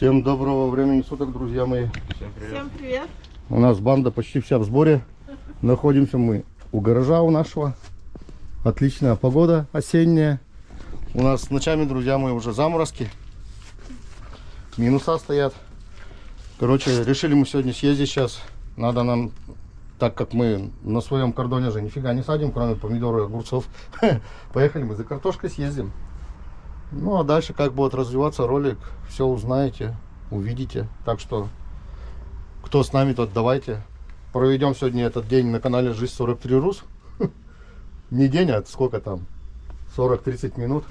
Всем доброго времени суток, друзья мои. Всем привет. У нас банда почти вся в сборе. Находимся мы у гаража у нашего. Отличная погода осенняя. У нас ночами, друзья мои, уже заморозки. Минуса стоят. Короче, решили мы сегодня съездить сейчас. Надо нам, так как мы на своем кордоне же нифига не садим, кроме помидоров и огурцов. Поехали мы за картошкой съездим. Ну а дальше как будет развиваться ролик, все узнаете, увидите. Так что, кто с нами, тот давайте. Проведем сегодня этот день на канале Жизнь 43 Рус. Не день, а сколько там? 40-30 минут.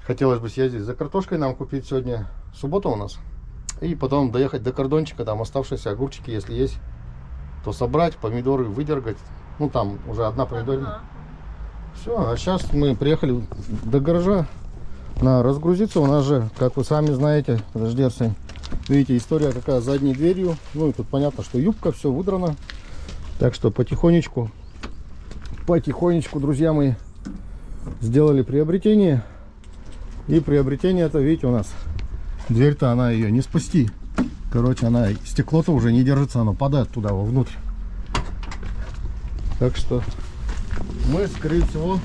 Хотелось бы съездить за картошкой нам купить сегодня. Суббота у нас. И потом доехать до кордончика, там оставшиеся огурчики, если есть, то собрать, помидоры выдергать. Ну там уже одна помидорина. Все, а сейчас мы приехали до гаража. На разгрузиться. У нас же, как вы сами знаете, подожди, Арсень, видите, история какая, задней дверью. Ну и тут понятно, что юбка, все выдрано. Так что потихонечку, друзья мои, сделали приобретение. И приобретение это, видите, у нас дверь-то, она ее не спасти. Короче, она, стекло-то уже не держится, оно падает туда, вовнутрь. Так что мы, скорее всего,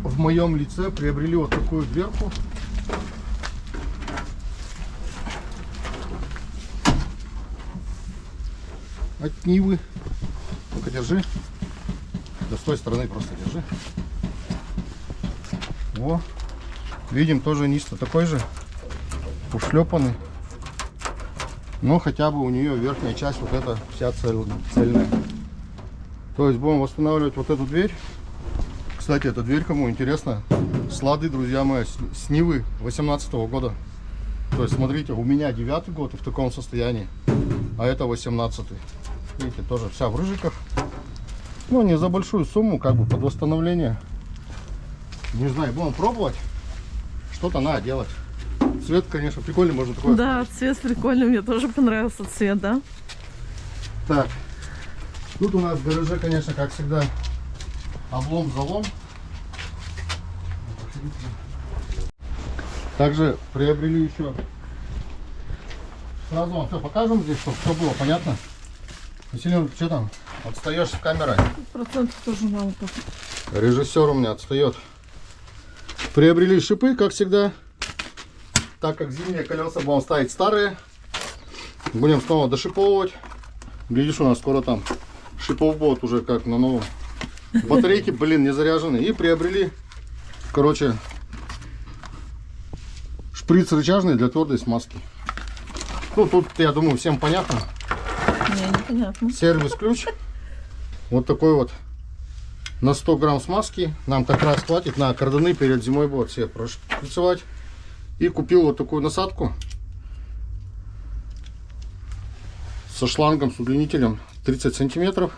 в моем лице приобрели вот такую дверку. От Нивы. Ну-ка, держи. Да с той стороны просто держи. Во. Видим, тоже низ-то такой же. Ушлепанный. Но хотя бы у нее верхняя часть вот эта вся цельная. То есть будем восстанавливать вот эту дверь. Кстати, эта дверь, кому интересно, слады, друзья мои, с Нивы 18-го года. То есть, смотрите, у меня 9-й год и в таком состоянии, а это 18-й. Видите, тоже вся в рыжиках. Ну, не за большую сумму, как бы под восстановление. Не знаю, будем пробовать. Что-то надо делать. Цвет, конечно, прикольный, можно такой. Да, цвет прикольный, мне тоже понравился цвет, да. Так, тут у нас в гараже, конечно, как всегда, облом-залом. Также приобрели еще. Сразу вам все покажем здесь, чтобы все было понятно. Василий, что там? Отстаешь с камерой? Процентов тоже мало. Режиссер у меня отстает. Приобрели шипы, как всегда. Так как зимние колеса будем ставить старые, будем снова дошиповывать. Глядишь, у нас скоро там шипов будет уже как на новом. Батарейки, блин, не заряжены. И приобрели, короче, шприц рычажный для твердой смазки. Ну, тут, я думаю, всем понятно. Не, непонятно. Сервис-ключ. Вот такой вот. На 100 грамм смазки. Нам как раз хватит на карданы. Перед зимой будут все прошприцевать. И купил вот такую насадку. Со шлангом, с удлинителем 30 сантиметров.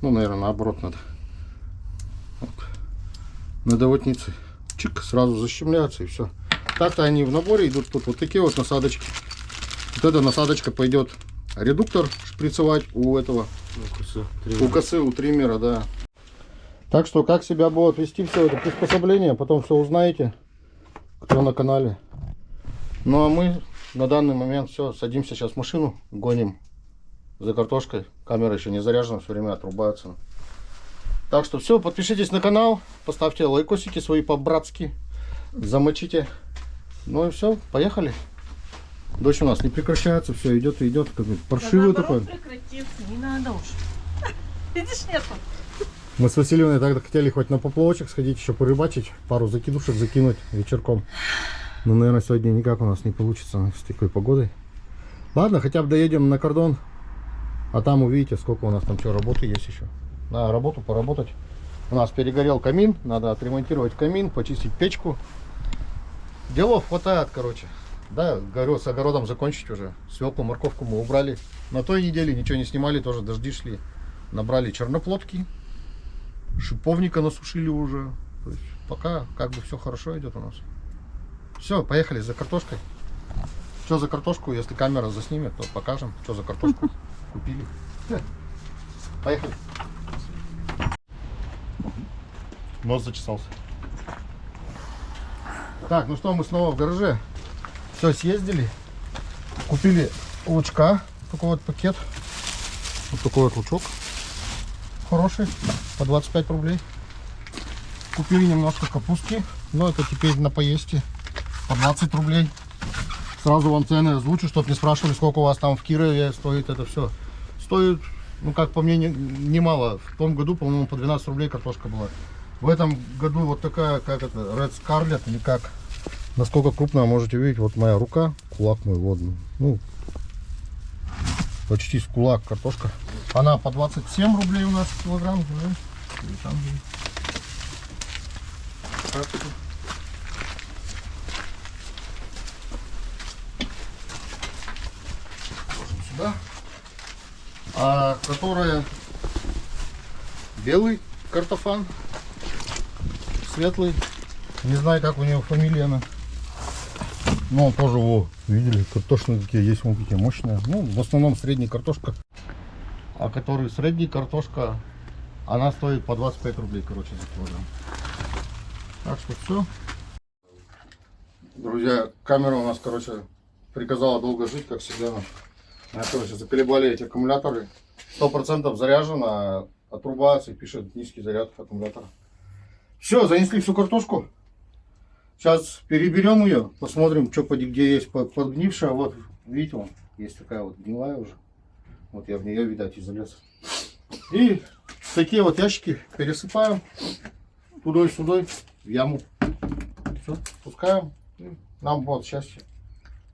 Ну, наверное, наоборот надо. Вот. На доводнице. Чик, сразу защемляются и все. Так-то они в наборе идут. Тут вот такие вот насадочки. Вот эта насадочка пойдет редуктор шприцевать у этого. У косы, у триммера, да. Так что, как себя будет вести все это приспособление, потом все узнаете, кто на канале. Ну, а мы на данный момент все, садимся сейчас в машину, гоним за картошкой. Камера еще не заряжена, все время отрубается. Так что все, подпишитесь на канал, поставьте лайкосики свои по-братски, замочите. Ну и все, поехали. Дождь у нас не прекращается, все идет и идет, как паршивый такой. Прекратится, не надо уж. Видишь, нету. Мы с Васильевной тогда хотели хоть на поплавочек сходить, еще порыбачить, пару закидушек закинуть вечерком. Но, наверное, сегодня никак у нас не получится с такой погодой. Ладно, хотя бы доедем на кордон. А там увидите, сколько у нас там что, работы есть еще. На работу поработать. У нас перегорел камин, надо отремонтировать камин, почистить печку. Делов хватает, короче. Да, говорю, с огородом закончить уже. Свеклу, морковку мы убрали. На той неделе ничего не снимали, тоже дожди шли. Набрали черноплодки. Шиповника насушили уже. То есть пока как бы все хорошо идет у нас. Все, поехали за картошкой. Что за картошку, если камера заснимет, то покажем, что за картошку купили. Поехали. Нос зачесался. Так, ну что, мы снова в гараже. Все, съездили. Купили лучка. Такой вот пакет. Вот такой вот лучок. Хороший. По 25 рублей. Купили немножко капустки. Но это теперь на поездке. По 20 рублей. Сразу вам цены озвучу, чтобы не спрашивали, сколько у вас там в Кирове стоит это все. Стоит, ну как по мне, немало. В том году, по-моему, по 12 рублей картошка была. В этом году вот такая, как это, Red Scarlet, или как. Насколько крупная, можете видеть, вот моя рука, кулак мой водный. Ну, почти с кулак картошка. Она по 27 рублей у нас килограмм. Да? Или там, так это. Сюда. А которая белый картофан, светлый, не знаю, как у него фамилия она, но он тоже, во, видели, картошные такие есть, вон такие мощные, ну, в основном средняя картошка, а который средняя картошка, она стоит по 25 рублей, короче, за килограмм. Так что все. Друзья, камера у нас, короче, приказала долго жить, как всегда. Короче, заколебали эти аккумуляторы. 100% заряжено, отрубается и пишет низкий заряд аккумулятора. Все, занесли всю картошку. Сейчас переберем ее, посмотрим, что где есть подгнившая. Вот, видите, вон, есть такая вот гнилая уже. Вот я в нее, видать, и залез. И такие вот ящики пересыпаем туда и сюда в яму. Все, пускаем. И нам вот счастье.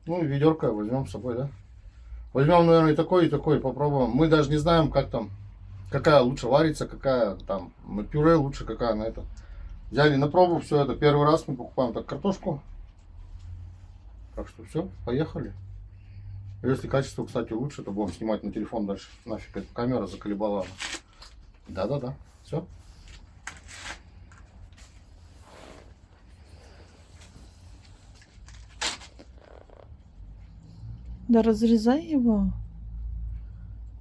Ну и ведерко возьмем с собой, да? Возьмем, наверное, и такой, попробуем. Мы даже не знаем, как там, какая лучше варится, какая там на пюре лучше, какая на это. Взяли на пробу, все это. Первый раз мы покупаем так картошку. Так что все, поехали. Если качество, кстати, лучше, то будем снимать на телефон дальше. Нафиг эта камера заколебала. Да-да-да, все. Да разрезай его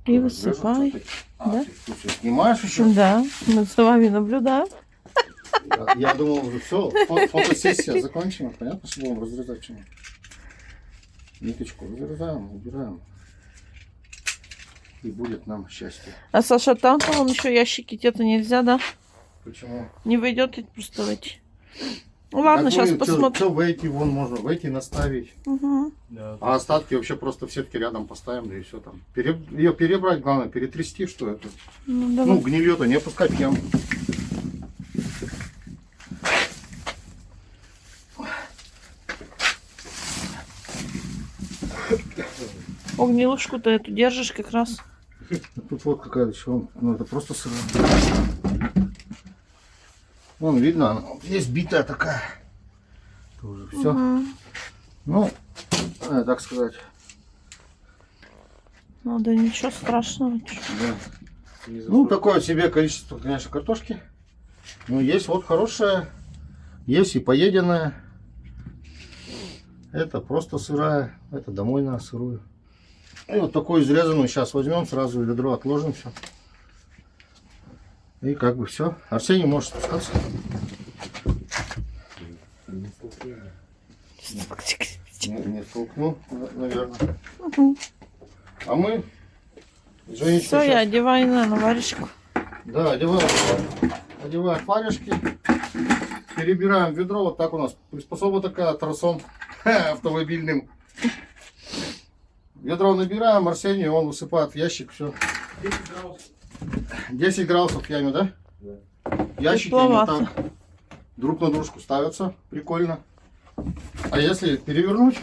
и высыпай. Да? Ты все снимаешь еще? Да, мы за вами наблюдаем. Я думал, уже все, фотосессия закончена. Понятно, что будем разрезать чему. Ниточку разрезаем, убираем. И будет нам счастье. А Саша, там вон еще ящики где-то нельзя, да? Почему? Не войдет ведь просто в эти. Ну ладно, сейчас посмотрим. Что в эти, вон можно в эти наставить. Угу. А остатки вообще просто в сетке рядом поставим, да и все там. Ее перебрать, главное, перетрясти, что это. Ну, гнилье-то не опускать в яму. Огнилушку-то эту держишь как раз. Тут вот какая-то еще, ну это просто сырая. Вон видно, она есть битая такая. Тоже все. Угу. Ну, так сказать. Ну да ничего страшного. Да. Ну, такое себе количество, конечно, картошки. Ну, есть вот хорошая, есть и поеденная. Это просто сырая, это домой на сырую. И вот такую изрезанную сейчас возьмем, сразу в ведро отложим все. И как бы все. Арсений может спускаться. Не столкну, наверное. Угу. А мы... Женечка, все, я одеваю на варежку. Да, одеваем варежки. Перебираем ведро. Вот так у нас приспособа такая тросом автомобильным. Ведро набираем, Арсений, он высыпает в ящик, все. 10 градусов в яме, да? Да. Ящики вот так друг на дружку ставятся, прикольно. А если перевернуть,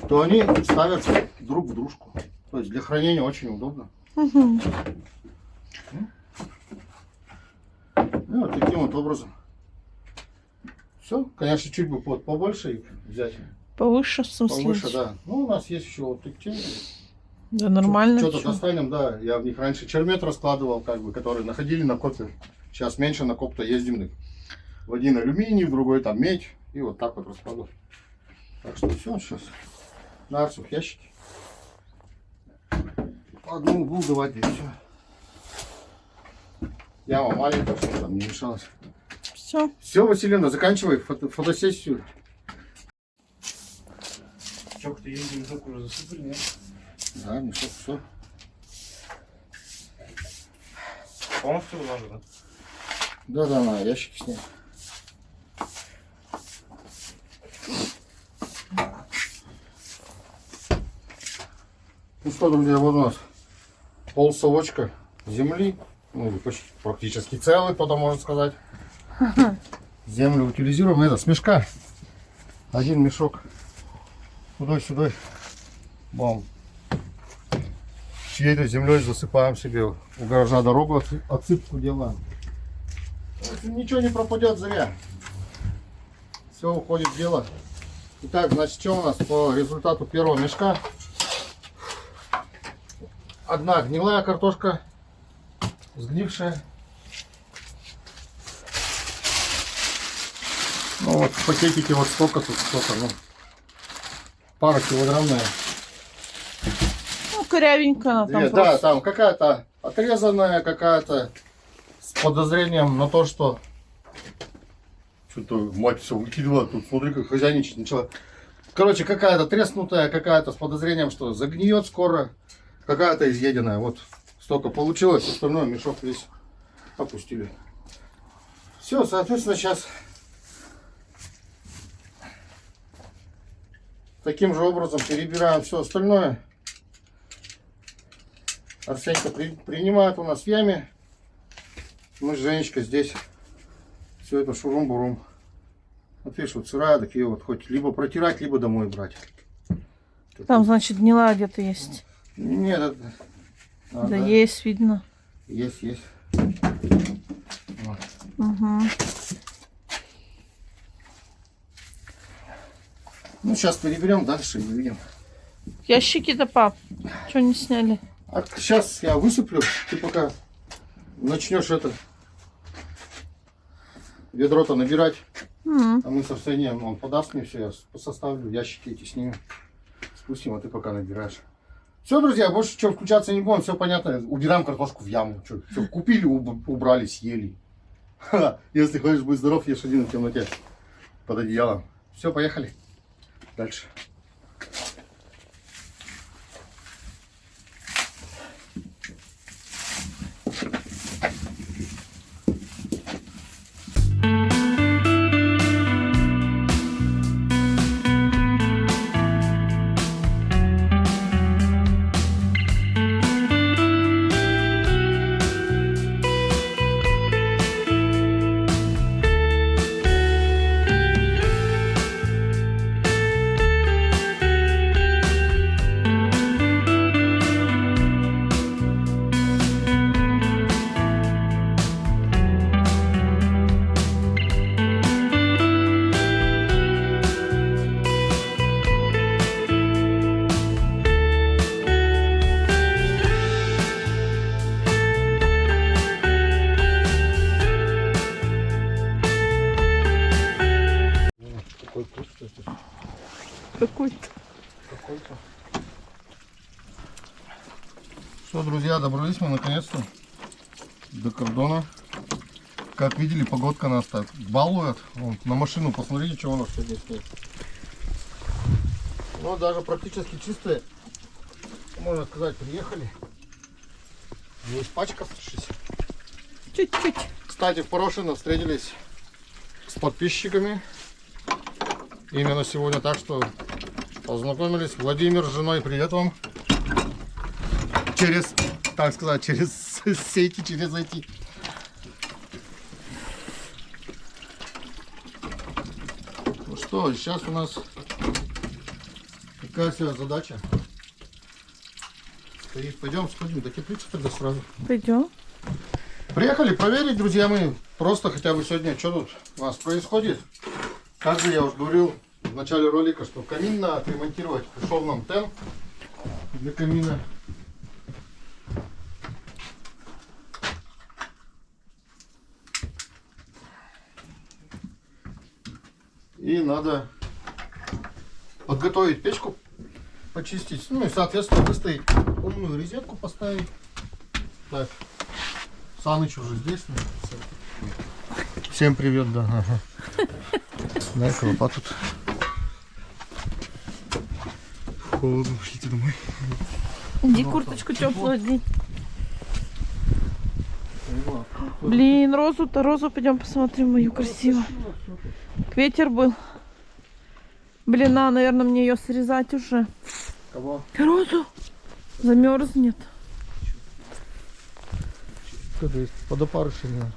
то они ставятся друг в дружку. То есть для хранения очень удобно. Угу. И вот таким вот образом. Все, конечно, чуть бы побольше их взять. Повыше, в смысле? Повыше, да. Ну, у нас есть еще вот такие. Да, нормально. Что-то достанем, да. Я в них раньше чермет раскладывал, как бы, которые находили на копе. Сейчас меньше на коп-то ездим. В один алюминий, в другой там медь. И вот так вот раскладывал. Так что все, сейчас на арсу в ящики. По одному углу давать и все. Яма маленькая, чтобы там не мешалось. Все. Все, Василина, заканчивай фотосессию. Мешок-то ездили, мешок уже засыпали, нет? Да, мешок, все. Полностью надо, да? Да, на ящики снял. Ну что, друзья, вот у нас полсовочка земли, ну почти практически целый, потом можно сказать. Землю утилизируем. Это с мешка. Один мешок. Туда-сюда. Бам. Чьей-то землей засыпаем себе. У гаража дорогу отсыпку делаем. Ничего не пропадет зря. Все уходит в дело. Итак, значит, что у нас по результату первого мешка? Одна гнилая картошка, сгнившая. Ну вот в пакетике вот столько, тут столько, ну, пара килограмм, наверное. Ну, корявенькая она там. Да, там какая-то отрезанная, какая-то с подозрением на то, что что-то мать все выкидывала, тут смотри, как хозяйничать начала. Короче, какая-то треснутая, какая-то с подозрением, что загниет скоро, какая-то изъеденная. Вот столько получилось, остальное мешок весь опустили. Все, соответственно, сейчас таким же образом перебираем все остальное. Арсенька принимает у нас в яме. Мы с Женечкой здесь все это шурум-бурум. Вот видишь, вот сырая, такие вот хоть либо протирать, либо домой брать. Там, значит, гнилая где-то есть. Нет, это... Да, есть, видно. Есть. Вот. Угу. Ну, сейчас переберем дальше и увидим. Ящики-то, пап, что не сняли? А сейчас я высыплю, ты пока начнешь это ведро-то набирать. А мы со Арсением, он подаст мне все, я составлю, ящики эти снимем, спустим, а ты пока набираешь. Все, друзья, больше что включаться не будем, все понятно. Убираем картошку в яму. Все, купили, убрали, съели. Если хочешь быть здоров, ешь один в темноте под одеялом. Все, поехали. Дальше. Какой-то. Что, друзья, добрались мы наконец-то до кордона. Как видели, погодка нас так балует. Вон, на машину посмотрите, что у нас сегодня стоит. Ну, даже практически чистые. Можно сказать, приехали. Не испачкавшись. Чуть-чуть. Кстати, в Порошино встретились с подписчиками. Именно сегодня, так что познакомились. Владимир с женой, привет вам. Через, так сказать, через сети, через IT. Ну что, сейчас у нас какая сегодня задача? Стоит. Пойдем сходим до теплицы тогда сразу. Пойдем. Приехали проверить, друзья мои, просто хотя бы сегодня, что тут у нас происходит. Как же я уже говорил в начале ролика, что камин надо отремонтировать. Пришел нам тен для камина. И надо подготовить печку, почистить, ну и соответственно выставить умную розетку, поставить. Так, Саныч уже здесь. Всем привет, да. Ага. Дай-ка лопату. холодно, пошлите домой. Иди курточку теплую одень. Блин, розу пойдем посмотрим мою красивую. Ветер был. Блин, наверное, мне ее срезать уже. Кого? Розу замерзнет. Что-то есть под опарыши, наверное.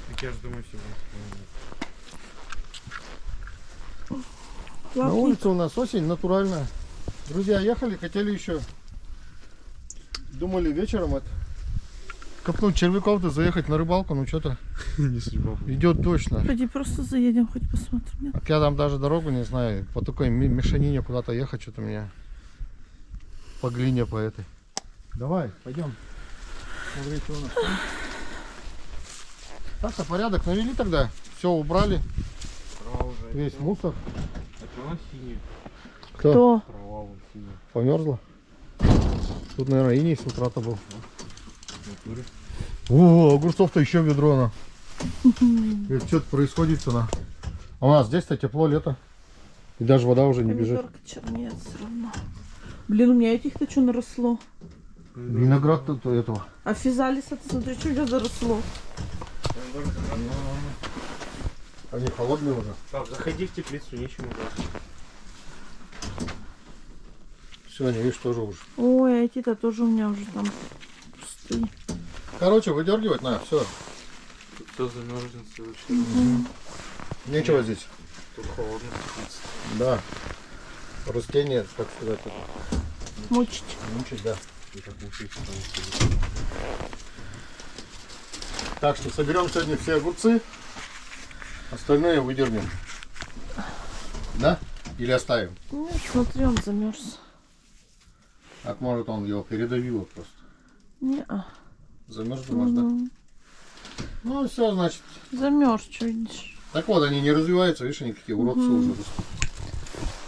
Так я же думаю, все будет. На улице у нас осень натуральная. Друзья ехали, хотели еще. Думали вечером копнуть червяков-то, заехать на рыбалку, ну что-то Не судьба. идет точно. Пойди просто заедем, хоть посмотрим. Нет? Так я там даже дорогу не знаю. По такой мешанине куда-то ехать, что-то меня по глине по этой. Давай, пойдем. Смотри, что у нас там. Так-то порядок навели тогда. Все убрали. Трава уже. Весь мусор. А что она синяя? Кто? Кто? Трава вон синяя. Померзла? Тут, наверное, иней с утра-то был. В натуре. О, огурцов-то еще ведро на. Что-то происходит-то на. А у нас здесь-то тепло, лето. И даже вода уже не бежит. Помидорка чернеет все равно. Блин, у меня этих-то что наросло? Виноград-то этого. А физалиса, ты смотри, что у меня заросло. Они холодные уже. Так, заходи в теплицу, нечему брать. Все, они, видишь, тоже уже. Ой, а эти-то тоже у меня уже там пустые. Короче, выдергивать надо, все. Тут все замерзнет вообще. Нечего здесь. Тут холодно в теплице. Да. Растения, так сказать, это, Мучить. мучить, да. И как мучить, потому что... Так что соберем сегодня все огурцы. Остальное выдернем. Да? Или оставим? Ну, смотри, он замерз. Так может он его передавило просто. Не-а. Замерз, думаешь, да? Ну все, значит. Замерз, что видишь. Так вот, они не развиваются, видишь, они какие уродцы уже растут.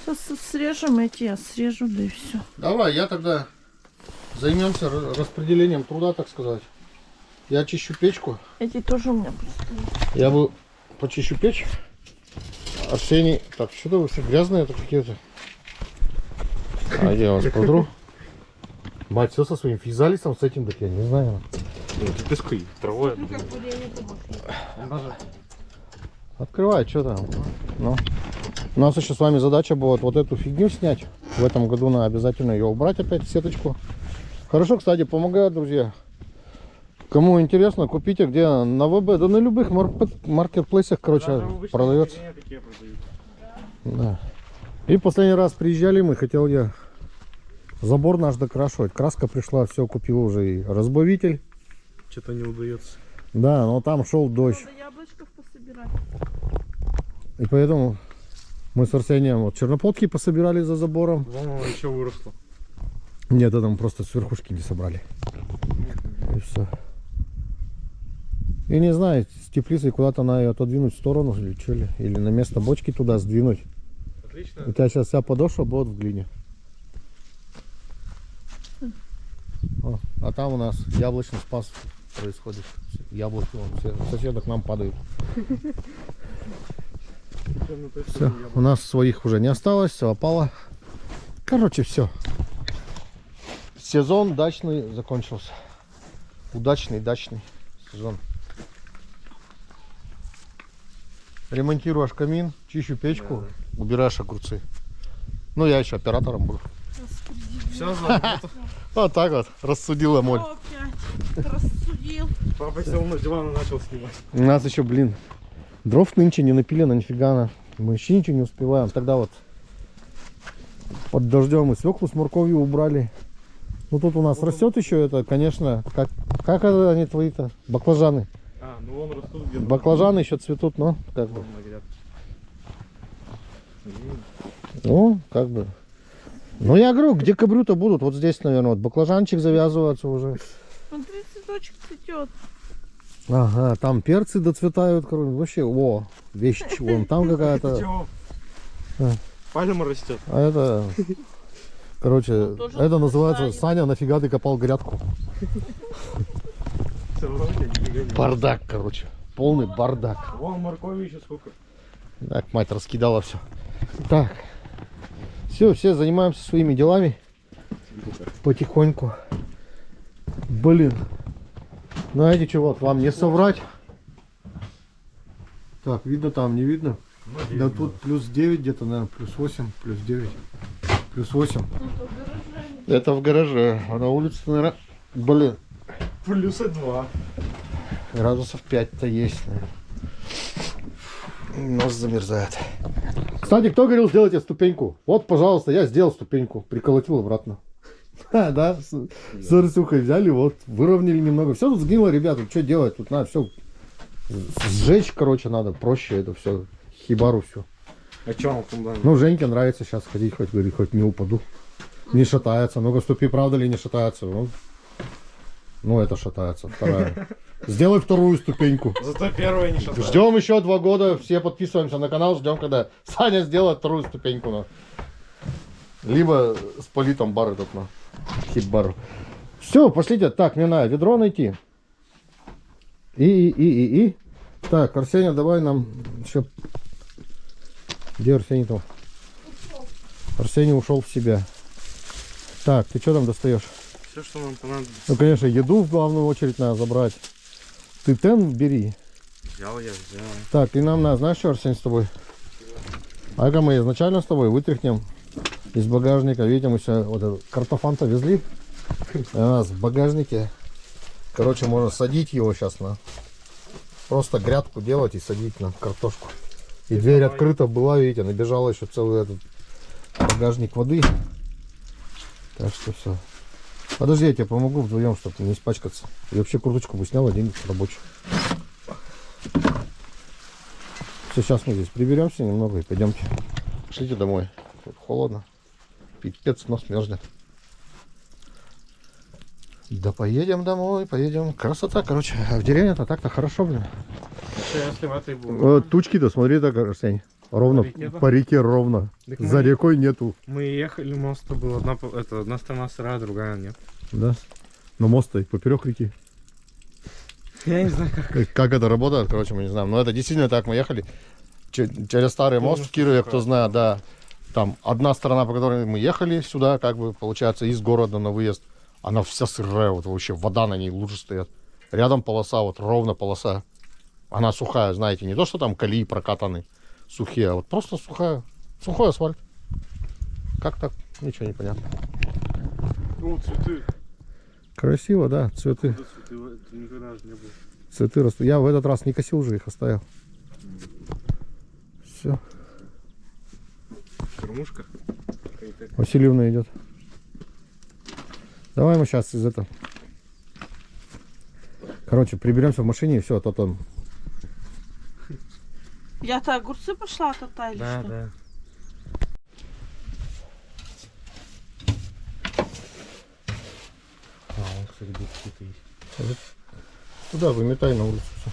Сейчас срежем эти, я срежу, да и все. Давай, я тогда займемся распределением труда, так сказать. Я очищу печку. Эти тоже у меня пустые. Я бы почищу печь. Арсений. Так, что-то вы все грязные это какие-то. А я вас подру. Мать, все со своим физалисом, с этим, так я не знаю. Тут пеской, травой. Ну, как бы я не думаю. Открывай, что там. Ну. У нас еще с вами задача была вот эту фигню снять. В этом году надо обязательно ее убрать опять, сеточку. Хорошо, кстати, помогают, друзья. Кому интересно, купите где на ВБ, да на любых маркетплейсах, короче, продается. Такие продают. Да. И последний раз приезжали мы, хотел я забор наш докрашивать. Краска пришла, все, купил уже и разбавитель. Что-то не удается. Да, но там шел дождь. Надо яблочков пособирать. И поэтому мы с Арсением вот черноплодки пособирали за забором. Вон она еще выросла. Нет, это мы просто с верхушки не собрали. И все. И не знаю, с теплицей куда-то надо ее отодвинуть в сторону или что ли. Или на место бочки туда сдвинуть. Отлично. У тебя сейчас вся подошва будет в глине. О, а там у нас яблочный спас происходит. Яблоки вон, все соседи к нам падают. Все, у нас своих уже не осталось, все опало. Короче, все. Сезон дачный закончился. Удачный дачный сезон. Ремонтируешь камин, чищу печку, убираешь огурцы. Ну, я еще оператором буду. Все за Вот так вот, рассудила моль. Опять рассудил. Папа сел на диван и начал снимать. У нас еще, блин, дров нынче не напилено нифига. Мы еще ничего не успеваем. Тогда вот под дождем и свеклу с морковью убрали. Ну тут у нас растет еще это, конечно, как это они твои-то? Баклажаны. А, ну вон растут где-то. Баклажаны еще цветут, но как бы. Вон на грядке. Ну, как бы. Ну я говорю, к декабрю-то будут. Вот здесь, наверное, вот баклажанчик завязываться уже. Смотри, цветочек цветет. Ага, там перцы доцветают, короче. Вообще, о, вещь, вон там какая-то. Чего? А. Пальма растет. А это, короче, тоже это называется доцветает. Саня, нафига ты копал грядку? Все равно у тебя нифига не. Бардак, короче, полный бардак. Вон моркови еще сколько. Так, мать раскидала все. Так, Все занимаемся своими делами. Потихоньку. Блин. Знаете что, вот вам не соврать. Так, видно там, не видно? Да тут плюс 9 где-то, наверное, плюс 8, плюс 9. Плюс 8. Это в гараже. А на улице, наверное, блин, Плюса 2. градусов 5-то есть, наверное. Нос замерзает. Кстати, кто говорил, сделайте ступеньку? Вот, пожалуйста, я сделал ступеньку. Приколотил обратно. Да, с Арсюхой взяли, вот, выровняли немного. Все тут сгнило, ребята, что делать? Тут надо все сжечь, короче, надо. Проще это все. Хибару все. А что он фундамент? Ну, Женьке нравится сейчас ходить, хоть, говорит, хоть не упаду. Не шатается. Ну-ка, ступи, правда ли не шатается? Ну, это шатается, вторая. Сделай вторую ступеньку. Зато первая не шатается. Ждем еще 2 года, все подписываемся на канал, ждем, когда Саня сделает вторую ступеньку. На. Либо спали там бар этот на хит-бару. Все, пошлите. Так, мне надо ведро найти. И. Так, Арсений, давай нам еще... Где Арсений-то? Арсений ушел в себя. Так, ты что там достаешь? Все, что нам понадобится. Ну, конечно, еду в главную очередь надо забрать. Ты тен бери. Взял я, взял. Так, и нам надо, знаешь что, Арсений, с тобой? Ага, мы изначально с тобой вытряхнем из багажника. Видите, мы все вот этот картофан-то везли. У нас в багажнике. Короче, можно садить его сейчас на... Просто грядку делать и садить на картошку. И дверь открыта была, видите, набежала еще целый этот багажник воды. Так что все. Подожди, я тебе помогу вдвоем, чтобы не испачкаться. И вообще курточку бы снял, один рабочий. Все, сейчас мы здесь приберемся немного и пойдемте. Пошлите домой. Тут холодно. Пипец, нос мерзнет. Да поедем домой, поедем. Красота, короче. А в деревне-то так-то хорошо, блин. Если в этой будет. Тучки-то, смотри, так, Арсень. Ровно, по реке ровно. Так За мы- рекой нету. Мы ехали, моста была одна сторона сырая, другая нет. Да. Но мост стоит поперек реки. Я не знаю, как. Как это работает, короче, мы не знаем. Но это действительно так, мы ехали через старый мост в Кирове, кто знает, да. Там одна сторона, по которой мы ехали сюда, как бы, получается, из города на выезд, она вся сырая, вот вообще вода на ней, лужи стоят. Рядом полоса, вот ровно полоса. Она сухая, знаете, не то, что там колеи прокатаны сухие, а вот просто сухая. Сухой асфальт. Как так? Ничего не понятно. О, цветы. Красиво, да, цветы. Цветы, ты никогда же не был. Цветы растут. Я в этот раз не косил уже, их оставил. Все. Кормушка. Васильевна идет. Давай мы сейчас из этого. Короче, приберемся в машине и все, а то там. Я-то огурцы пошла топтать или Да, что? да. А, он, кстати, будет какие-то есть. Туда выметай на улицу все.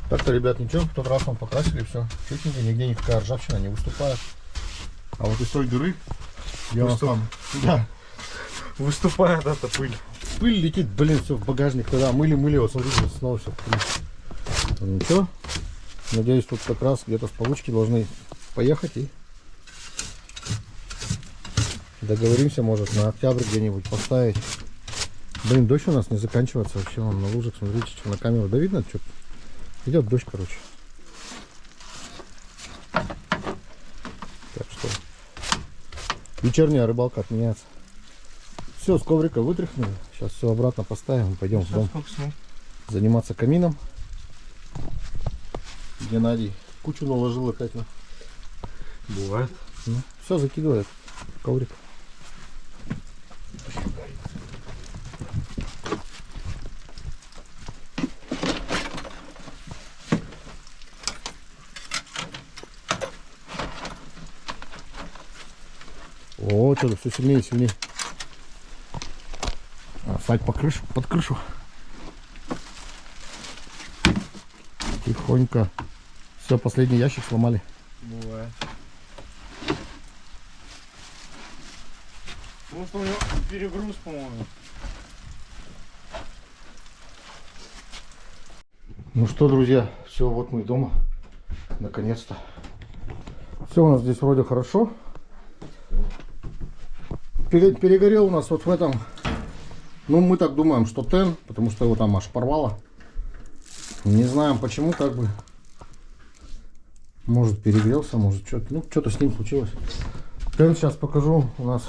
Так-то, ребят, ничего, в тот раз мы покрасили все. Чистенько, нигде никакая ржавчина не выступает. А вот из той дыры я вас там. Да. Выступает эта пыль. Пыль летит, блин, все в багажник. Когда мыли, вот смотрите, снова все. Ничего. Надеюсь, тут как раз где-то с получки должны поехать и договоримся, может, на октябрь где-нибудь поставить. Блин, дождь у нас не заканчивается вообще. Вон на лужах, смотрите, что на камеру. Да видно, что идет дождь, короче. Так что вечерняя рыбалка отменяется. Все, с коврика вытряхнули. Сейчас все обратно поставим. Пойдем в дом заниматься камином. Геннадий кучу наложил опять. Бывает. Ну, все закидывает в коврик. О, что-то все сильнее и сильнее. Встать по крышу, под крышу. Тихонько. Все, последний ящик сломали. Бывает. Потому что у него перегруз, по-моему. Ну что, друзья, все, вот мы дома. Наконец-то. Все у нас здесь вроде хорошо. перегорел у нас вот в этом. Ну, мы так думаем, что тен, потому что его там аж порвало. Не знаем почему, как бы. Может перегрелся, может что-то. Ну, что-то с ним случилось. Тен сейчас покажу у нас.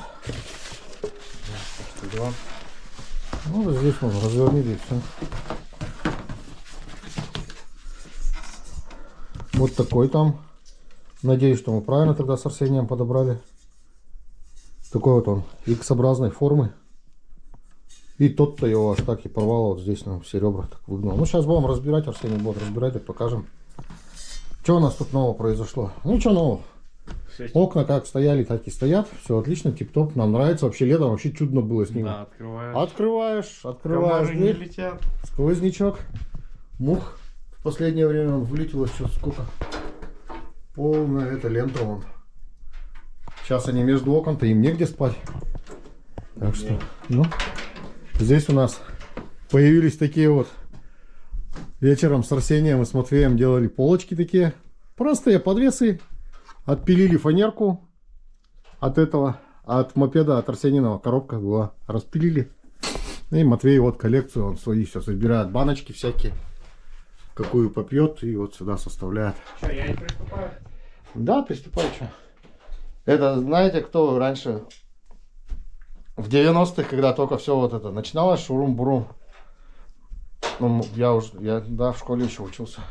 Ну, вот здесь можно развернуть и все. Вот такой там. Надеюсь, что мы правильно тогда с Арсением подобрали. Такой вот он, X-образной формы. И тот-то его аж так и порвало вот здесь, на все ребра так выгнал. Ну, сейчас будем разбирать, Арсений будет разбирать, и покажем. Что у нас тут нового произошло? Ничего нового. Окна как стояли, так и стоят. Все отлично, тип-топ. Нам нравится. Вообще летом вообще чудно было с ними. Да, открываешь. Открываешь Комары не дверь. летят. Сквознячок. Мух. В последнее время он вылетел еще сколько. Полная эта лента вон. Сейчас они между окон-то, им негде спать. Так что, ну, здесь у нас появились такие вот. Вечером с Арсением и с Матвеем делали полочки такие. Простые подвесы. Отпилили фанерку от этого, от мопеда, от Арсениного коробка была. Распилили. И Матвей вот коллекцию, он свои все собирает. Баночки всякие. Какую попьет и вот сюда составляет. Что, я не приступаю? Да, приступай, что. Это, знаете, кто раньше, в 90-х, когда только все вот это начиналось, шурум-бурум. Ну, я да, в школе еще учился.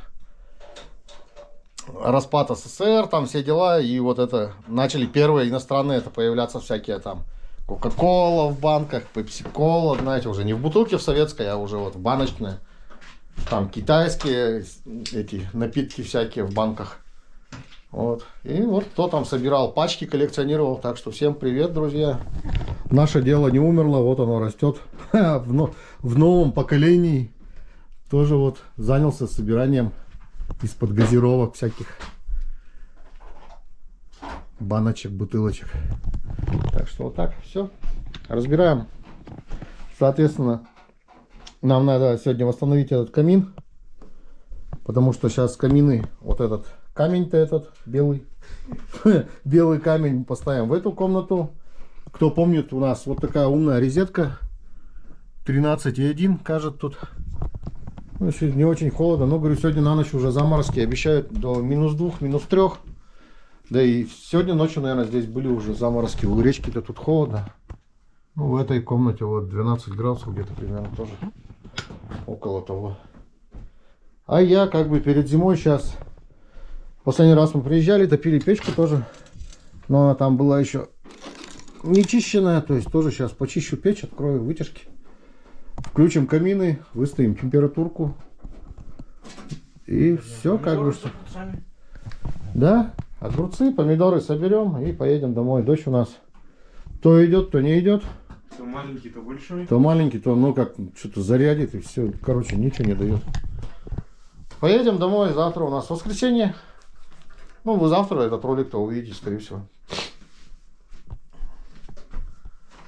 Распад СССР, там все дела, и вот это, начали первые иностранные это появляться всякие там, Кока-кола в банках, Пепси-кола, знаете, уже не в бутылке в советской, а уже вот в баночные. Там китайские эти напитки всякие в банках. Вот. И вот кто там собирал пачки, коллекционировал. Так что всем привет, друзья. Наше дело не умерло, вот оно растет. В новом поколении тоже вот занялся собиранием из-под газировок всяких баночек, бутылочек. Так что вот так, все. Разбираем. Соответственно, нам надо сегодня восстановить этот камин. Потому что сейчас камины, вот этот камень-то этот белый, белый камень поставим в эту комнату. Кто помнит, у нас вот такая умная розетка 13,1 кажется тут. Ну, не очень холодно, но говорю, сегодня на ночь уже заморозки обещают до -2, -3. Да и сегодня ночью, наверное, здесь были уже заморозки. У речки-то тут холодно. Ну, в этой комнате вот 12 градусов где-то примерно тоже. Около того. А я как бы перед зимой сейчас. Последний раз мы приезжали, топили печку тоже. Но она там была еще не чищенная. То есть тоже сейчас почищу печь, открою вытяжки. Включим камины, выставим температурку. И все как бы что. Да, огурцы, помидоры соберем и поедем домой. Дождь у нас то идет, то не идет. То маленький, то большой. То маленький, то ну как что-то зарядит и все. Короче, ничего не дает. Поедем домой. Завтра у нас воскресенье. Ну, вы завтра этот ролик-то увидите, скорее всего.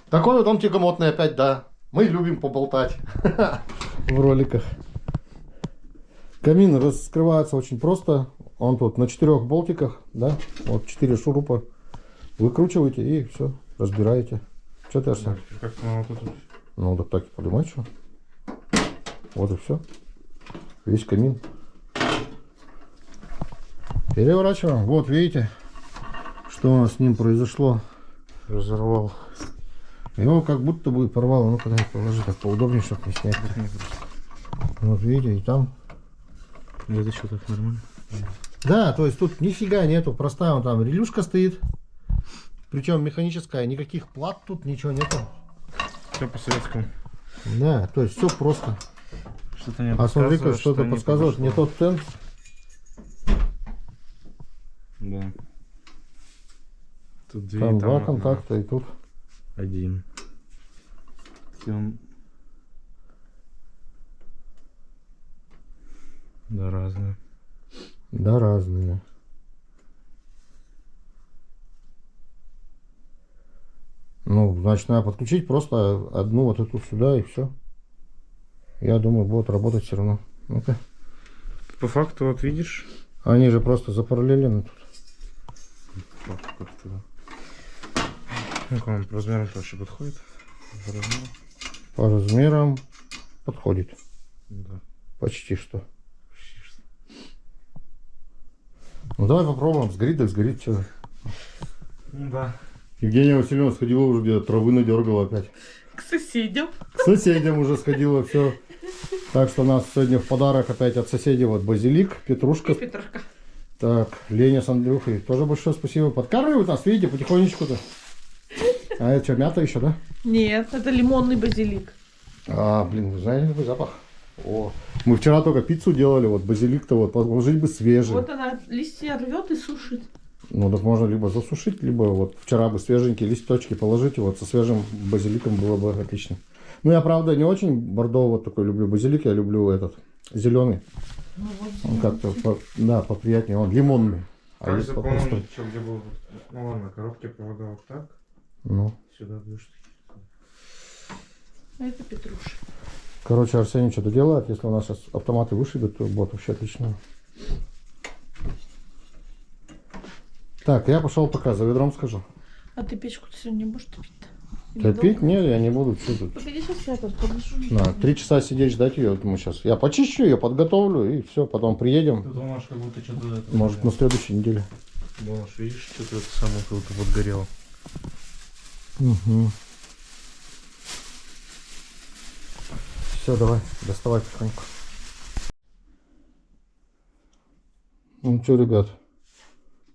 Такой вот он тягомотный опять, да. Мы любим поболтать в роликах. Камин раскрывается очень просто. Он тут на 4 болтиках, да. Вот 4 шурупа. Выкручиваете и все, разбираете. Что ты, Арсен? Как-то мало тут. Ну, да так и поднимать что. Вот и все. Весь камин. Переворачиваем. Вот, видите, что у нас с ним произошло. Разорвал. Его как будто бы порвало. Ну-ка, дай положи так поудобнее, чтобы не снять. Вот, видите, и там. Это что, так нормально? Да, то есть тут нифига нету. Простая вон там релюшка стоит. Причем механическая. Никаких плат тут, ничего нету. Все по-советскому. Да, то есть все просто. Что-то не А смотри-ка, подсказывает, что-то не подсказывает. Не подошло. тот тен. Да. Тут две, Там два одна. контакта и тут. Один. И он... Да, разные. Да, разные. Ну, значит, надо подключить просто одну вот эту сюда и все. Я думаю, будет работать все равно. Ну-ка. По факту, вот видишь? Они же просто запараллелены тут. Как-то, да. Ну, к вам по размерам вообще подходит? По размеру? По размерам подходит. Да. Почти что. Почти что. Ну давай попробуем. Сгорит, так сгорит. Что? Ну да. Евгения Васильевна сходила уже где-то, травы надергала опять. К соседям. К соседям уже сходила, все. Так что у нас сегодня в подарок опять от соседей вот базилик, петрушка. Петрушка. Так, Леня с Андрюхой. Тоже большое спасибо. Подкармливают нас, видите, потихонечку-то. А это что, мята еще, да? Нет, это лимонный базилик. А, блин, вы знаете какой запах? О, мы вчера только пиццу делали, вот базилик-то вот, положить бы свежий. Вот она листья рвет и сушит. Ну, так можно либо засушить, либо вот вчера бы свеженькие листочки положить, и вот со свежим базиликом было бы отлично. Ну, я, правда, не очень бордовый вот такой люблю базилик, я люблю этот, зеленый. Ну, вот Он как-то, да, поприятнее, он лимонный. А Так есть запомнил, попросту. что где был. Ну ладно, коробки провода вот так. Ну, Сюда 2 штуки. А это петрушка. короче, Арсений что-то делает, если у нас сейчас автоматы вышибут, то будет вообще отлично. Так, я пошел пока за ведром скажу. А ты печку-то сегодня не будешь топить-то? Или Топить? долго? Нет, я не буду. Что тут? Погоди, сейчас я тут подложу. На 3 часа сидеть ждать ее. Мы сейчас. Я почищу ее, подготовлю и все, потом приедем. Тут у нас как будто что-то... Может, на следующей неделе. Малыш, видишь, что-то это самое круто подгорело. Угу. Все, давай, доставай потихоньку. Ну что, ребят,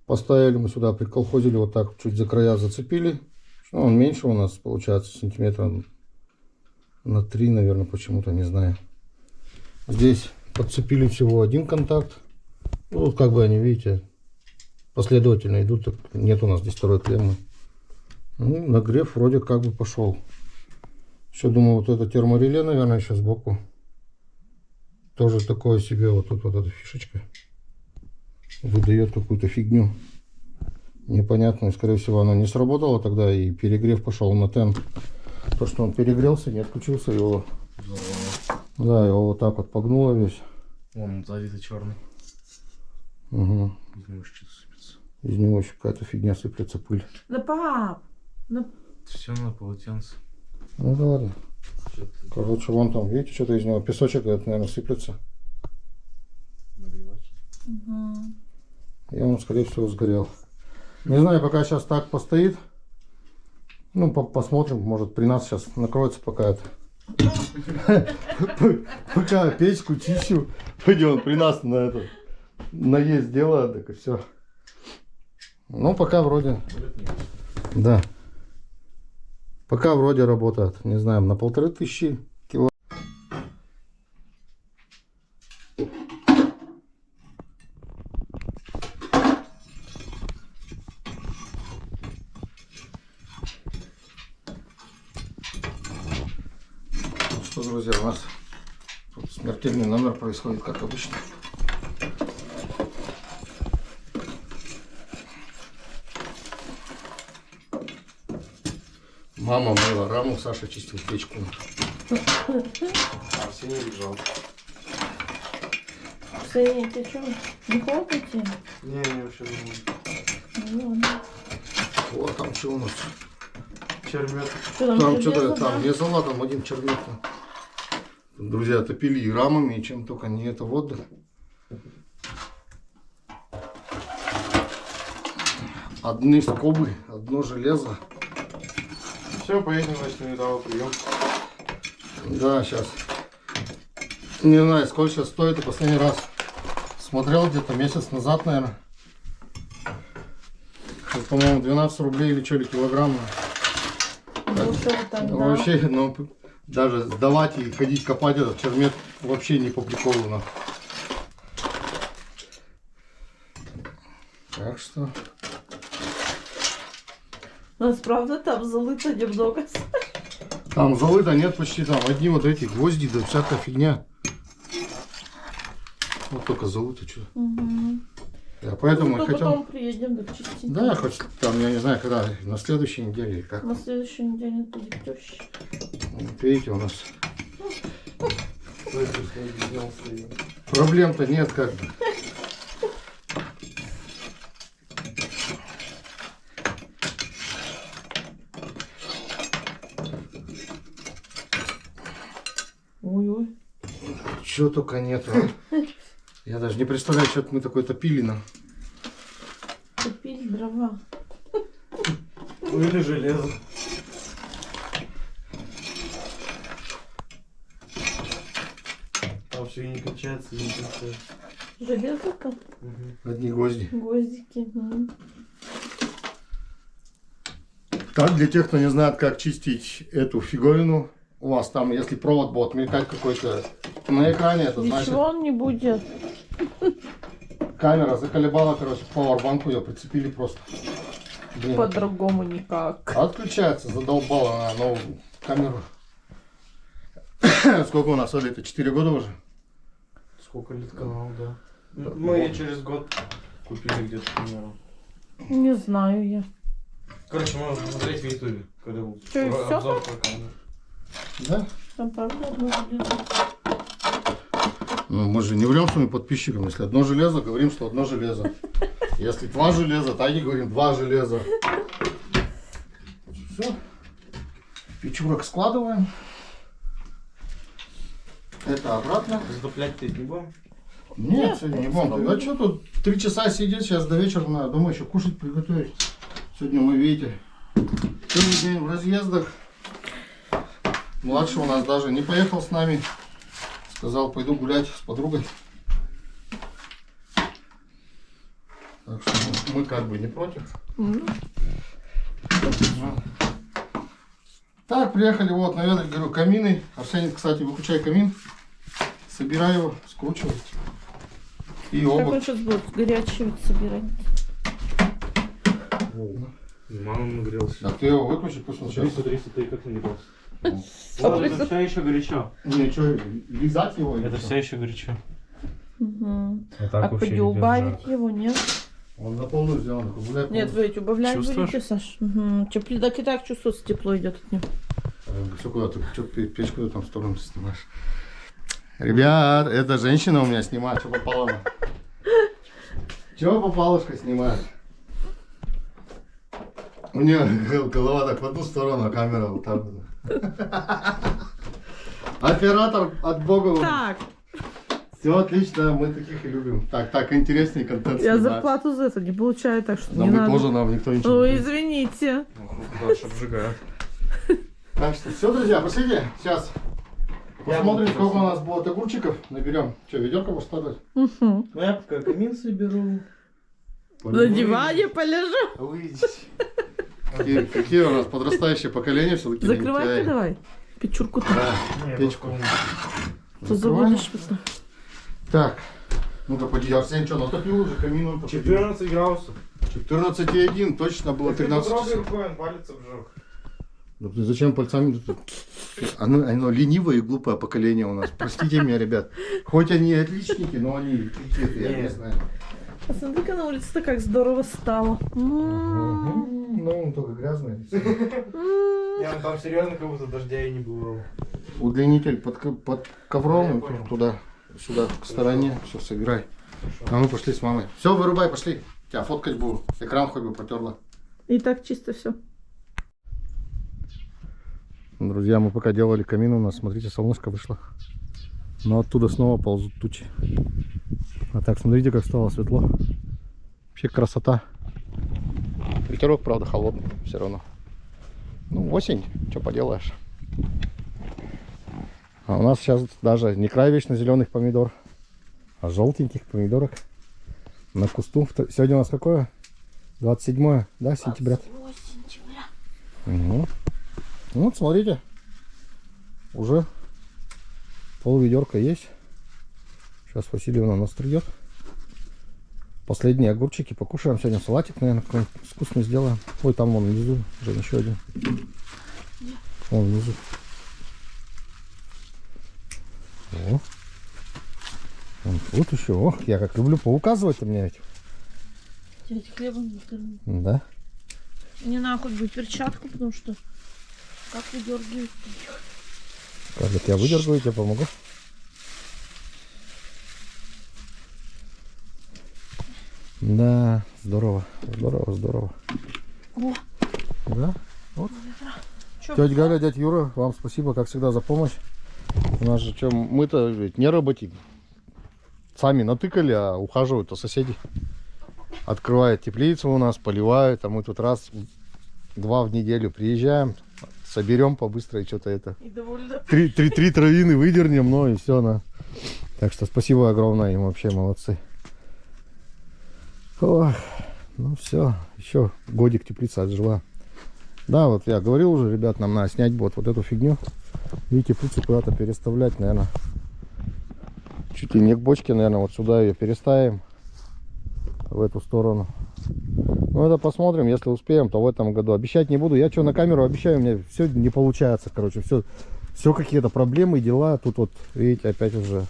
поставили мы сюда, приколхозили вот так, чуть за края зацепили. Ну, он меньше у нас получается, сантиметра на 3, наверное, почему-то, не знаю. Здесь подцепили всего один контакт. Ну, вот как бы они, видите, последовательно идут, так нет у нас здесь второй клеммы. Ну, нагрев вроде как бы пошел. Еще думаю, вот это термореле, наверное, еще сбоку. Тоже такое себе, вот тут вот эта фишечка выдает какую-то фигню непонятную. Скорее всего, она не сработала тогда, и перегрев пошел на тен. То, что он перегрелся, не отключился, его, да, его вот так вот погнуло весь. Вон, сзади черный. Угу. Из него что-то сыпется. Из него еще какая-то фигня сыплется, пыль. Да, пап! Ну, Все на полотенце. Ну да ладно. Что-то Короче, вон там, видите, что-то из него песочек, это, наверное, сыплется. нагревать. угу. И он, скорее всего, сгорел. Не знаю, пока сейчас так постоит. Ну, посмотрим, может, при нас сейчас накроется пока это. Пока печку чищу, пойдем при нас на это. Наесть дело, так и все. Ну, пока вроде. Да. Пока вроде работает. Не знаю, на 1500 кило. Что, друзья, у нас тут смертельный номер происходит, как обычно. Мама мыла раму, Саша чистил печку. Арсений лежал. Ксения, ты что, не холодно тебе? Не, вообще думаю. Ну ладно. Вот там что у нас. Чермет. Что там, Там железо, что-то да? там не зала, там один червяк. Друзья, топили и рамами, и чем только не это вот. Одни скобы, одно железо. Все, поедем, значит, на металловый прием. Да, сейчас. Не знаю, сколько сейчас стоит. И последний раз смотрел где-то месяц назад, наверное. По-моему, 12 рублей или что ли килограмм. Ну, что вы там, да? Вообще, ну, даже сдавать и ходить копать этот чермет вообще не по приколу. Нахуй. Так что... У нас, правда, там залыто немного. Там золы-то нет почти, там одни вот эти гвозди, да всякая фигня. Вот только золото что. Угу. Я поэтому Зато хотел... потом приедем, да чистить. Да, хоть там, я не знаю, когда, на следующей неделе или как. На следующей неделе будет теща. Вот видите, у нас проблем-то нет как бы. чего только нет. А? Я даже не представляю, что мы такое топили нам. Купили дрова. Ну или железо. Там все не качается, не качается. Железо там. Одни гвозди. Гвоздики. Так, для тех, кто не знает, как чистить эту фиговину, у вас там, если провод будет мелькать какой-то на экране, это значит, Ничего он не будет. камера заколебала, короче, к пауэрбанку ее прицепили просто. Блин. По-другому никак. Отключается, задолбала она новую камеру. Сколько у нас, Оля, это 4 года уже? Сколько лет канал, да. Мы ее через год купили где-то примерно. Не знаю я. Короче, можно посмотреть в ютубе, когда был Что, и всё? обзор про камеру. Да? Там правда одно железо. Ну, мы же не врем своим подписчикам. Если одно железо, говорим, что одно железо. Если два железа, так и говорим два железа. Все. Печурок складываем. Это обратно. Затоплять ты не будем? Нет, сегодня не будем. А что тут 3 часа сидеть, сейчас до вечера надо дома еще кушать приготовить. Сегодня мы, видите, целый день в разъездах. Младший у нас даже не поехал с нами. Сказал, пойду гулять с подругой. Так что мы как бы не против. Так, приехали, вот, наведать, говорю, камины. Арсений, кстати, выключай камин. Собирай его, скручивай. И Как он оба. сейчас будет горячий вот собирать? Мама нагрелся. А ты его выключи, пусть он сейчас. 300 ты как нагрелся. Вот, Это все еще горячо. Не, что, лизать его? или Это что? все еще горячо. Угу. Вот А поди убавить его, нет? Он на полную сделан, такой гуляй. Нет, вы ведь убавлять Чувствуешь? будете, Саш? Угу. Так и так чувствуется, тепло идет от него. Все куда ты, что печку там в сторону снимаешь? Ребят, эта женщина у меня снимает, что попало. Чего попалушка снимает? У нее голова так в одну сторону, а камера вот так. Оператор от бога. Так, Все отлично, мы таких и любим. Так интереснее контент я снимать. зарплату за это не получаю, так что Но не мы надо. тоже, нам никто ничего Ой, не говорит. извините. Дальше обжигают. Так что все, друзья, пошлите. Сейчас посмотрим, сколько у нас будет огурчиков. Наберем. Что, ведерко будешь складывать? Угу. Ну я пока камин соберу. На диване полежу. Выйдите. Какие у нас подрастающее поколение все-таки. Закрывай-ка давай. Печурку-то. Печку. То забудешь потом. Так, ну-ка, поди, Арсен, что, натопил уже камин? Он потопил. 14 градусов. 14,1, точно было 13 Трогай часов. рукой, он палец обжег. Ну ты зачем пальцами? Оно ленивое и глупое поколение у нас. Простите меня, ребят. Хоть они и отличники, но они какие-то, я не знаю. Посмотри-ка на улице-то как здорово стало. Ну, он только грязный. Я там серьезно, как будто дождя и не было. Удлинитель под ковром, Я понял. туда, сюда, к стороне. Все, собирай. А мы пошли с мамой. Все, вырубай, пошли. Тебя фоткать буду. Экран хоть бы протерла. И так чисто все. Друзья, мы пока делали камин, у нас, смотрите, солнышко вышло. Но оттуда снова ползут тучи. А так, смотрите, как стало светло. Вообще красота. Ветерок, правда, холодный все равно. Ну, осень, что поделаешь. А у нас сейчас даже не край вечно зеленых помидор, а желтеньких помидорок на кусту. Сегодня у нас какое? 27, да, сентября? Угу. Ну, вот, смотрите, уже пол-ведерка есть. Сейчас Васильевна нас придет. Последние огурчики покушаем. Сегодня салатик, наверное, какой-нибудь вкусный сделаем. Ой, там вон внизу, Жень, еще один. Вон внизу. О. Вон тут еще. Ох, я как люблю поуказывать-то мне ведь. Дядь хлебом не корми. Да. Не надо хоть бы перчатку, потому что как выдергивают. Кажется, я выдергаю, тебе помогу. Да, здорово, здорово, здорово. О, Да? Вот. чё? Тетя Галя, дядя Юра, вам спасибо, как всегда, за помощь. У нас же что, мы-то ведь не работим. Сами натыкали, а ухаживают-то соседи. Открывают теплицу у нас, поливают, а мы тут раз-два в неделю приезжаем, соберем побыстрее что-то это. И довольно. Три травины выдернем, ну и все. На. Так что спасибо огромное им, вообще молодцы. Ох, ну все, еще годик теплица отжила. Да, вот я говорил уже, ребят, нам надо снять вот эту фигню. И теплицу куда-то переставлять, наверное. Чуть ли не к бочке, наверное, вот сюда ее переставим. В эту сторону. Ну, это посмотрим, если успеем, то в этом году. Обещать не буду. Я что, на камеру обещаю, у меня все не получается, короче. Все какие-то проблемы, дела. Тут вот, видите, опять уже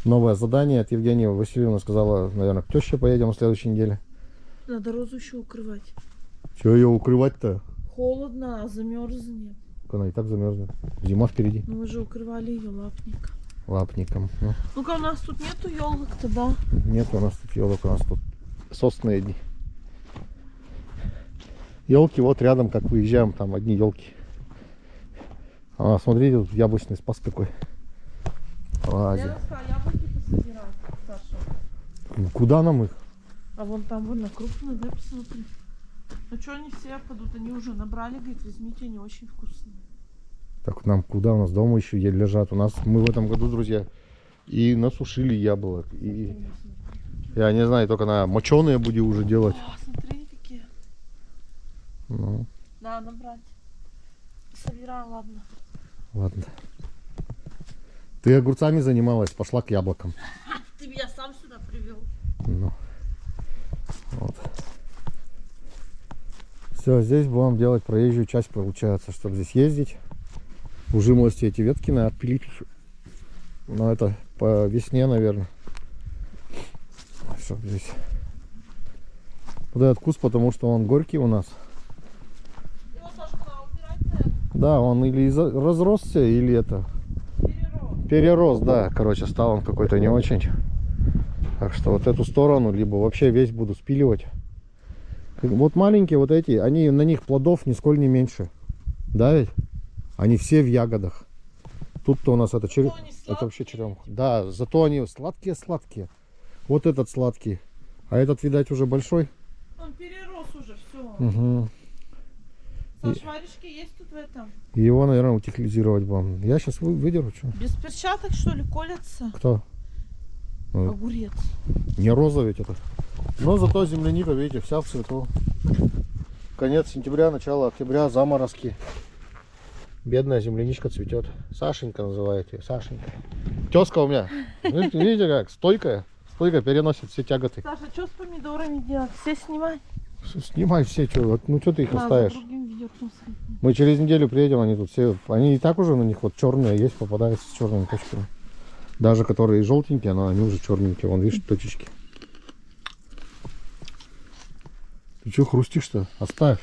новое задание от Евгении Васильевны. Сказала, наверное, к теще поедем на следующей неделе. Надо розу еще укрывать. Че ее укрывать-то? Холодно, а замерзнет. Она и так замерзнет. Зима впереди. Мы же укрывали ее лапником. Лапником. Ну, Ну-ка, у нас тут нету елок-то, да? нет у нас тут елок, у нас тут сосны одни. Елки вот рядом, как выезжаем, там одни елки. А, смотрите, тут яблочный спас какой. Лазит. Я сказала, яблоки пособирать, Саша. Куда нам их? А вон там больно крупно, да, посмотри. Ну что они все падут, они уже набрали, говорит, возьмите, они очень вкусные. Так нам куда? У нас дома еще еле лежат. У нас мы в этом году, друзья, и насушили яблок. И я не знаю, только на моченые будем уже делать. О, смотри, какие. Ну, Да, набрать. Собирай, ладно. ладно. Ты огурцами занималась, пошла к яблокам. Ты меня сам сюда привел. Ну, вот. Все, здесь будем делать проезжую часть, получается, чтобы здесь ездить. У жимолости эти ветки надо отпилить. Но это по весне, наверное. Чтоб здесь. Вот этот куст, потому что он горький у нас. Его, Сашка, надо убирать, наверное. Да, он или разросся, или это... Перерос, да. Короче, стал он какой-то не очень. Так что вот эту сторону, либо вообще весь буду спиливать. Вот маленькие вот эти, они, на них плодов нисколько не меньше. Да ведь? Они все в ягодах. Тут-то у нас это это вообще черемуха. Да, зато они сладкие-сладкие. Вот этот сладкий. А этот, видать, уже большой. Он перерос уже, все. Угу. Саш, варежки есть тут в этом? Его, наверное, утилизировать будем. Я сейчас выдеру, что? Без перчаток, что ли, колется? Кто? Огурец. Не роза ведь это. Но зато земляника, видите, вся в цвету. Конец сентября, начало октября, заморозки. Бедная земляничка цветет. Сашенька называют ее, Сашенька. Тезка у меня. Видите как, стойкая. Стойко переносит все тяготы. Саша, что с помидорами делать? Все снимай. Снимай все, что, ну что ты их На, за оставишь? другим ведерком сходи. Мы через неделю приедем, они тут все, они и так уже на них вот черные есть, попадаются с черными точками. Даже которые желтенькие, но они уже черненькие, вон видишь точечки. Ты что хрустишь-то? Оставь.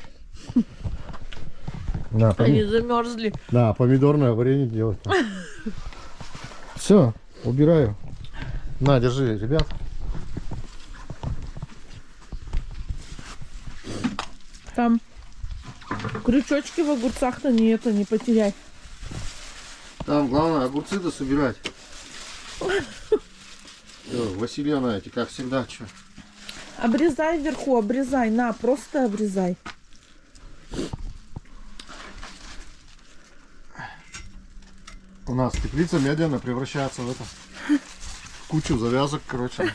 На, Они замерзли. да, помидорное варенье делать. Все, убираю. На, держи, ребят. Там крючочки в огурцах-то не потеряй. Там главное огурцы-то собирать. Все, Васильевна, эти как всегда, что? Обрезай вверху, обрезай. На, просто обрезай. У нас теплица медленно превращается в это. В кучу завязок, короче.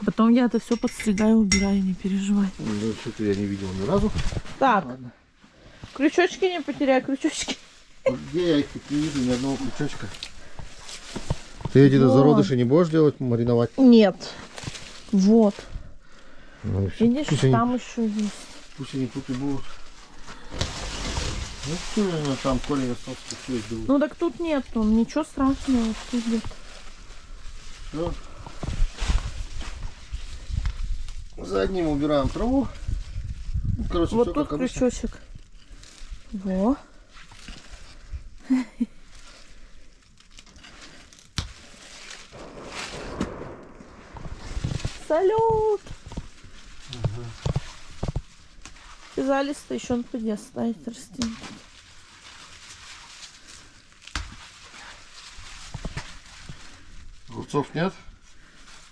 Потом я это все подстригаю, убираю, не переживай. Ну, что-то я не видел ни разу. Так, Ладно. крючочки не потеряй, крючочки. Вот где я их тут не вижу, ни одного крючочка. Ты эти-то Вот. зародыши не будешь делать, мариновать? Нет. Вот. Ну, и всё. Видишь, Пусть они, там еще есть. пусть они тут и будут. Ну что, наверное, там корень остался, все их берут. Ну так тут нету, ничего страшного. Вот тут где-то. Всё. За одним убираем траву. Ну, короче, Вот все тут как обычно. крючочек. Во. Салют! Вязались-то еще он поди оставить растение. Огурцов нет?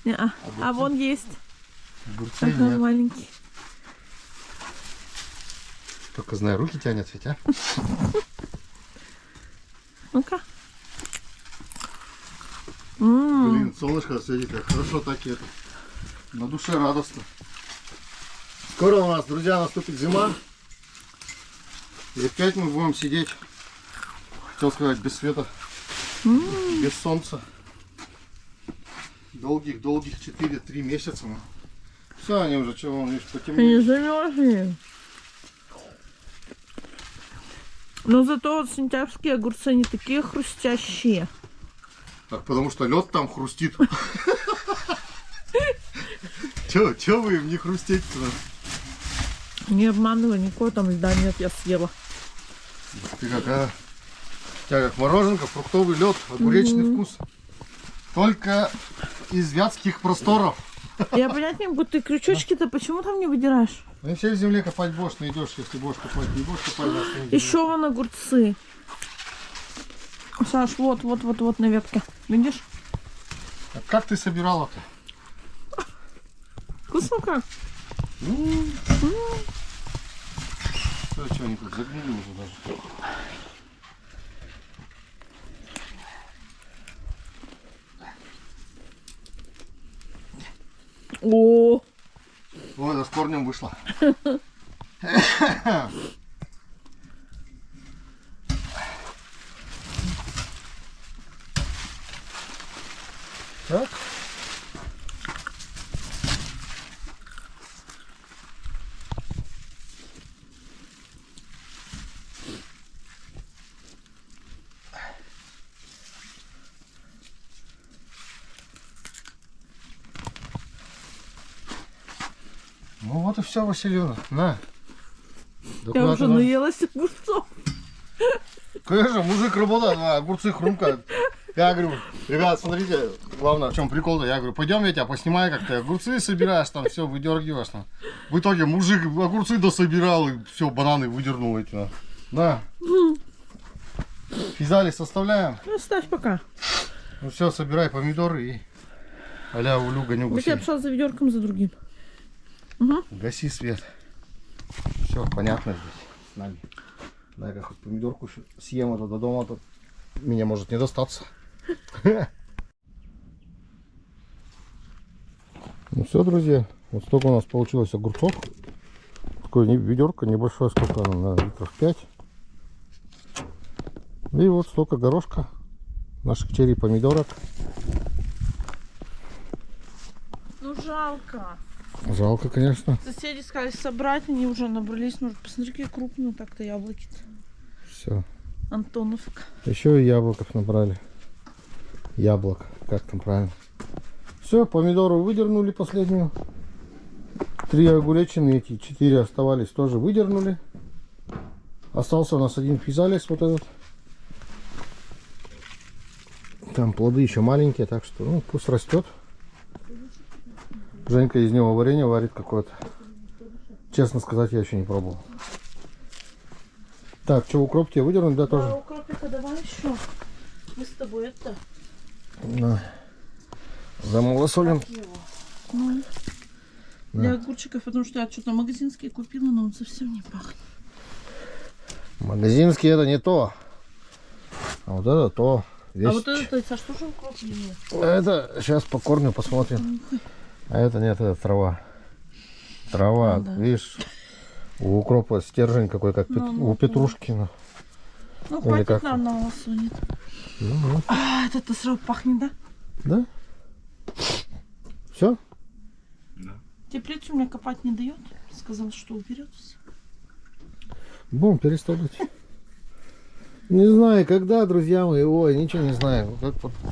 Не-а. А вон есть. Огурцы Ага, нет. маленький. Только знаю, руки тянет ведь, а? Ну-ка. Блин, солнышко сидит, как хорошо так и это. На душе радостно. Скоро у нас, друзья, наступит зима. И опять мы будем сидеть, хотел сказать, без света, без солнца. Долгих 4-3 месяца. Все, они уже чего, они же Они потемнели. замерзли. Но зато вот сентябрьские огурцы, они такие хрустящие. Так, потому что лед там хрустит. Че вы им не хрустите-то? Не обманывай, никакого там льда нет, я съела. Ты как, а? У тебя как мороженка, фруктовый лед, огуречный вкус. Только из вятских просторов. Я понять не могу, ты крючочки-то почему там не выдираешь? Ну, все в земле копать будешь, найдешь, если будешь копать, не будешь копать, останется. Еще вон огурцы. Саш, вот на ветке. Видишь? А как ты собирала-то? Вкусно как? Что они тут загнили уже даже. О, Ой, да с корнем вышла. Так. Ну вот и все, Василина. На. Да я куда уже ты, наелась огурцов. Конечно, мужик работает, а огурцы хрумкают. Я говорю, ребят, смотрите, главное, в чем прикол-то. Я говорю, пойдем, я тебя поснимаю, как ты огурцы собираешь, там все выдергиваешь. Там. В итоге мужик огурцы дособирал и все, бананы выдернул эти. Да. Физали составляем. Ну, ставь пока. Ну все, собирай помидоры и а-ля улю гоню Я гусей. тебя пошла за ведерком за другим. Гаси свет. Все, понятно здесь с нами. Дай-ка хоть помидорку еще съем, а то до дома тут меня может не достаться. Ну все, друзья, вот столько у нас получилось огурцов. Такое ведерко небольшое, сколько оно, на литров 5. И вот столько горошка, наших черри помидорок. Ну, жалко. Жалко, конечно. Соседи сказали собрать, они уже набрались. Ну, посмотри, какие крупные так-то яблоки-то. Все. Антоновка. Еще и яблоков набрали. Яблок, как там правильно. Все, помидоры выдернули последнюю. 3 огуречины, эти 4 оставались, тоже выдернули. Остался у нас один физалис, вот этот. Там плоды еще маленькие, так что ну, пусть растет. Женька из него варенье варит какое-то. Честно сказать, я еще не пробовал. Так, что, укроп тебе выдернуть, да, тоже? Да, укропика давай еще. Мы с тобой это... На. Замалосолим. Ну, для огурчиков, потому что я что-то магазинские купила, но он совсем не пахнет. Магазинский это не то. А вот это то. Весь... А вот это, Саш, тоже укроп или нет? Это сейчас по корню посмотрим. А это нет, это трава. Трава, да. видишь, у укропа стержень какой, как у петрушки. Ну, Или хватит как? нам на вас нет. Ну, А, это сразу пахнет, да? да? Все? Теплицу мне копать не дает. Сказал, что уберется. Будем переставлять. Не знаю, когда, друзья мои, ой, ничего не знаю.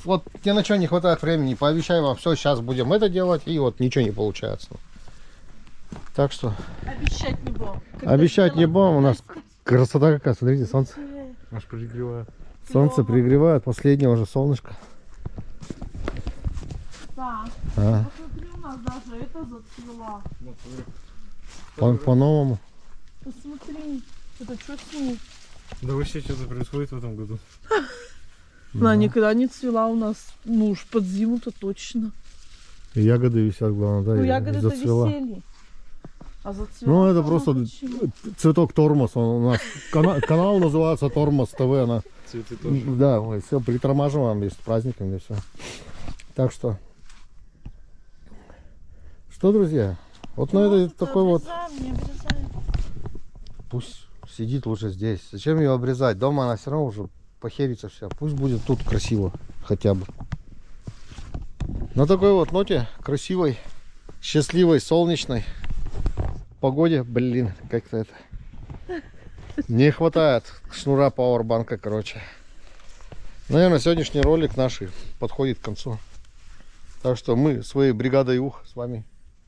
Вот тебе на что не хватает времени, пообещаю вам, все, сейчас будем это делать, и вот ничего не получается. Так что, Обещать не будем. обещать не будем, у нас красота какая, смотрите, солнце. Аж пригревает. Солнце пригревает, последнее уже солнышко. Да. А, Посмотри, у нас даже это зацвела. по-новому. Посмотри. Это что с ней? Да вообще что-то происходит в этом году. Она никогда не цвела у нас. Ну уж под зиму-то точно. И ягоды висят, главное, да, Ну и ягоды-то зацвела. веселье. А зацвела. Ну, это она просто почему? цветок тормоз. Он у нас канал называется Тормоз ТВ. Она... Цветы тоже. Да, мы все притормаживаем вместе с праздниками, все. Так что. Что, друзья? Вот на этой такой вот. Обрезаем, не обрезаем. Пусть сидит лучше здесь. Зачем ее обрезать? Дома она все равно уже похерится вся. Пусть будет тут красиво хотя бы. На такой вот ноте красивой, счастливой, солнечной погоде, блин, как-то это не хватает шнура пауэрбанка, короче. Наверное, сегодняшний ролик наш подходит к концу. Так что мы своей бригадой ух с вами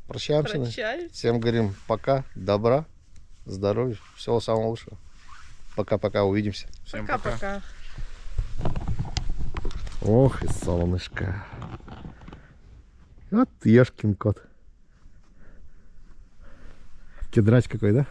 прощаемся. Прощаюсь. Всем говорим пока, добра, здоровья, всего самого лучшего. Пока-пока, увидимся. Всем пока. Пока-пока. Ох и солнышко. Вот ешкин кот. Кедрач какой, да?